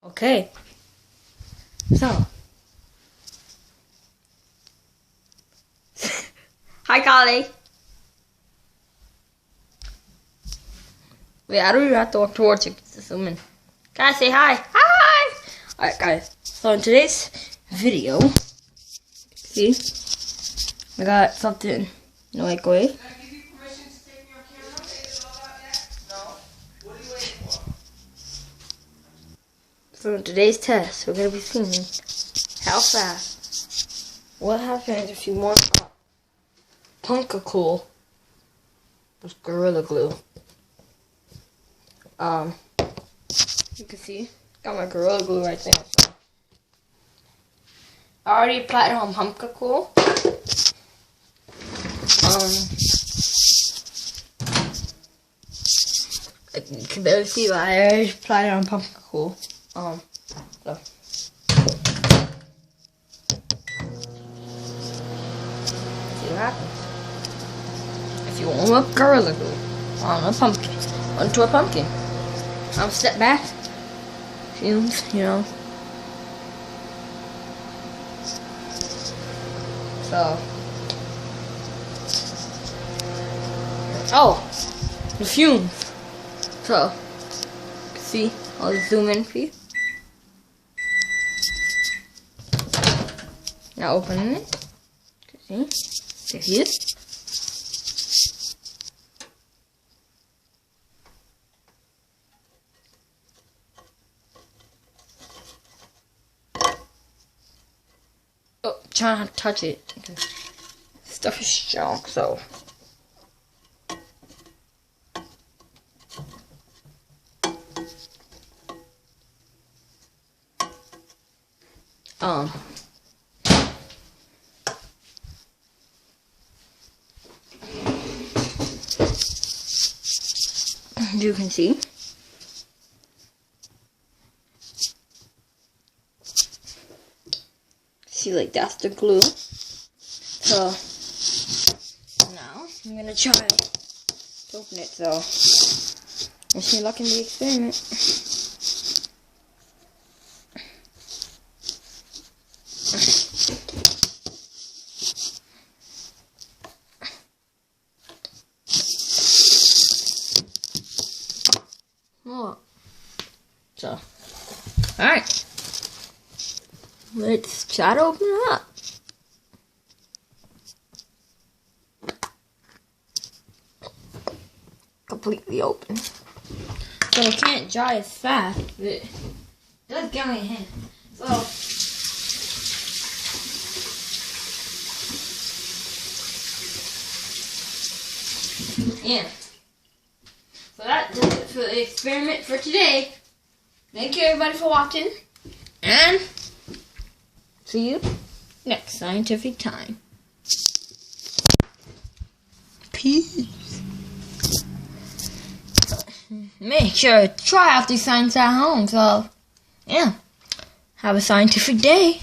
Okay. So. Hi, Carly. Wait, I don't even have to walk towards you. Just zoom in. Can I say hi? Hi! Alright, guys. So, in today's video, see, I got something in the microwave. Can I give you permission to take me on camera? No. What are you waiting for? So, in today's test, we're going to be seeing how fast, what happens if you want Pumpkin Cool with Gorilla Glue. You can see, got my Gorilla Glue right there. So. I already applied it on Pumpkin Cool. You can barely see, but I already applied it on Pumpkin Cool. So. See what happens. If you warm up Gorilla Glue on a pumpkin, onto a pumpkin, step back, fumes, you know. So, the fumes. So, see, I'll zoom in for you. Now opening it. See, there he is. Oh, try not to touch it because stuff is strong, so. You can see. See, like, that's the glue. So, now, I'm gonna try to open it, so, wish me luck in the experiment. Oh. So, alright. Let's try to open it up. Completely open. So it can't dry as fast, but it does get on your hand. So, yeah. So that does it for the experiment for today. Thank you everybody for watching. And see you next scientific time. Peace. Make sure to try out these science at home. So, yeah. Have a scientific day.